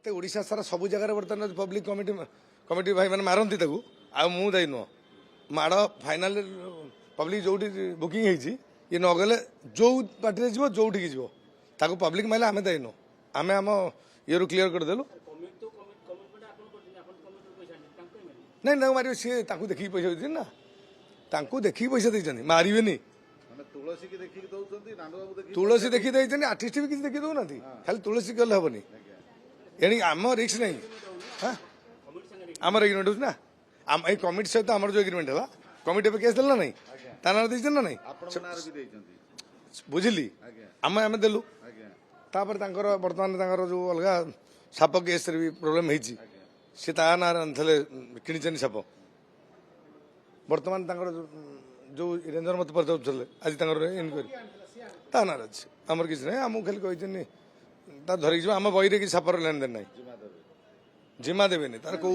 मत ओडिशा सारा सब जगह बर्तमान पब्लिक कमिटी कमिटी भाई मैंने मारती मु दायी नुह माड़ फाइनाल पब्लिक जो बुकिंग होती ये नगले जो पार्टी जीव जो जीव ताको पब्लिक माइले आम दायी नुह आम आम ये क्लीयर करदेलु नहीं ना मारे सी देखिए पैसा देते ना देखिए पैसा देते मारे तुलसी देखी देते आर्टिस्ट भी किसी देखी दौना खाली तुलसी कले हेनी एणी आम रिक्स नहीं हाँ आमर एग्रीमेंट हो ना आम ये कमिटी सहित आम जो एग्रीमेंट है कमिटी केस देला ना ताना देते ना बुझिली आम आम देलु तापर बर्तमान जो अलग साप केस भी प्रोब्लेम होती सी ता ना किणी साप बर्तमान जो रेंजर मत पचारे आज इनक्वारी ता ना अच्छे आमर किसी ना आमको खाली कही धरिक आम बही कि सापर लेन देन ना जिमा देवे तार कौ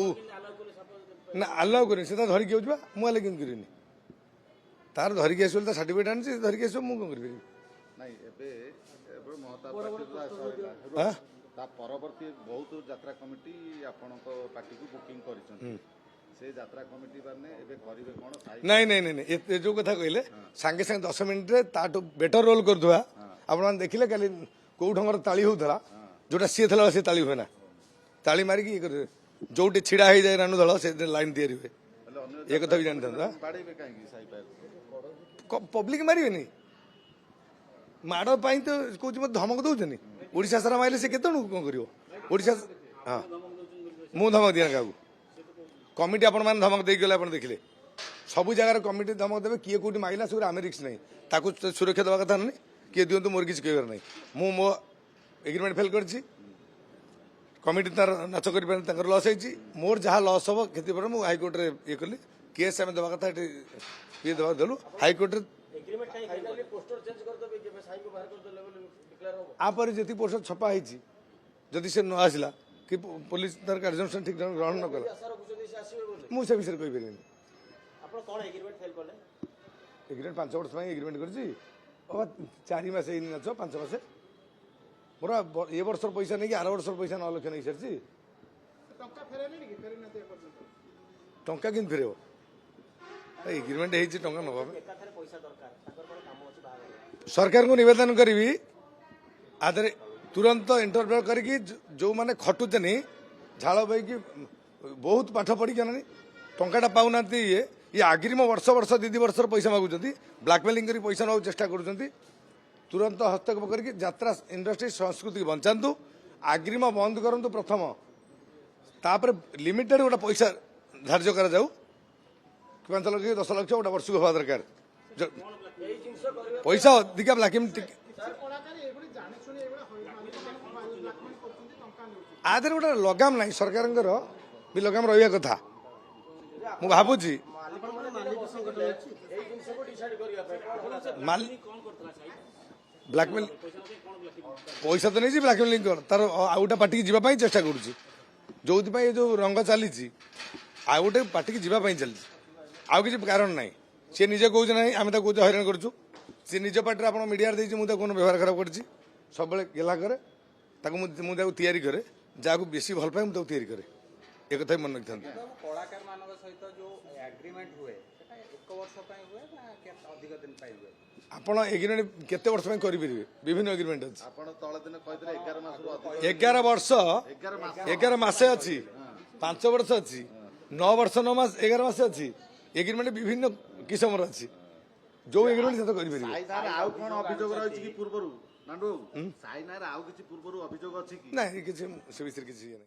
ना आलाउ कर धरिक मुझे कि करी तार धरिक आस सर्टिफिकेट आनी धरिक आस मुझे कौन परवर्ती बहुत यात्रा कमिटी आपनको पार्टी को बुकिंग करिसथि से यात्रा कमिटी माने एबे करिवे कोन नहीं नहीं नहीं ए जो कथा कहले संगे संगे 10 मिनिट रे ताटो बेटर रोल कर दुआ आपण देखिले काली को ढंगर ताली होतला जोटा सी थला से ताली होना ताली मारी की कर जोटे छिडा हे जाय रानू दळ से लाइन तयारी हुए ए कथा भी जानता बाड़ेबे काहे की साई पार पब्लिक मारिवे नहीं माड़ पाई तो कौच मत धमक दौनी ओडिशा सारा माइले से केते कौन कर ओडिशा हाँ मु धमक दिया क्या कमिटी आपण मैंने धमक दे गले देखिले सब जगह कमिटी धमक देवे किए कौटी माइला सब आम रिक्स नहीं ताकू सुरक्षा देवा कथा नहीं किए दिंतु मोर किसी कह नहीं मु मो एग्रीमेंट फेल कर कमिटी तार नाच कर लस होती मोर जहाँ लस हम क्षति मुझे हाइकोर्ट रे ये कली केस आम देवा कथा ये देवा देलु हाइकोर्ट आपर जी पोस्टर छपा होती जदि से न आसला कि पुलिस तार कार्यानुष्ठान ठीक ग्रहण न कला मुझे विषय कही पारि एग्रीमेंट 5 वर्ष एग्रीमेंट कर 4 मास नाच 5 मास मोर ए वर्ष पैसा नहीं कि आर वर्ष पैसा 9 लाख नहीं सारी टंका कि फेर एग्रीमेंट होती टंका नवा सरकार को निवेदन करी आधे तुरंत इंटरफेयर करके जो मैंने खटुचनी झाड़ बही बहुत पाठ पढ़ी ना टाटा पाऊना ये आग्रिम वर्ष वर्ष 2 वर्ष पैसा मागुंट ब्लाकमेलिंग कर पैसा ना चेष्टा कर तुरंत हस्तक्षेप करके यात्रा इंडस्ट्री संस्कृति की बचातु आग्रिम बंद करूँ प्रथम तापर लिमिटेड गोटे पैसा धार्य कर 5 लाख 10 लाख गोटे वर्ष को हवा दरकार पैसा अधिका ब्लाकमेलिंग आधे गोटे लगाम ना सरकार भी लगाम रहा कथा मु भावुची ब्लाकमेल पैसा तो नहीं ब्लाकमेलिंग कर तार आउटा पार्टी की जीवाई चेष्टा करुच्ची जो जो रंग चली आउटे पार्टी की जीवाई चली आउ किसी कारण ना सी निजे कौच ना आम कौच हैरान करुँ सी निज पार्टी आप मीडिया मुझे कौन व्यवहार खराब कर सब गेला करे मुझे तैयारी करे जहाँ को बेसी भल पाए मुझे तैयारी करे एक कथा मन रखी कलाकार मानक सहित जो एग्रीमेंट हुए सेटा 1 वर्ष पय हुए ना अधिक दिन पय हुए आपण एग्रीमेंट केते वर्ष पय करि परिबे विभिन्न एग्रीमेंट अछि आपण तळे दिन कहितले 11 मास रु अधिक 11 वर्ष 11 मासे अछि 5 वर्ष अछि 9 वर्ष 9 मास 11 मास अछि एग्रीमेंट विभिन्न किस्म र अछि जो एग्रीमेंट से तो करि परिबे साइनार आउ कोन अभियोग रहिछि कि पूर्वरु नांडू साइनार आउ किछि पूर्वरु अभियोग अछि कि नाही किछि से विषय किछि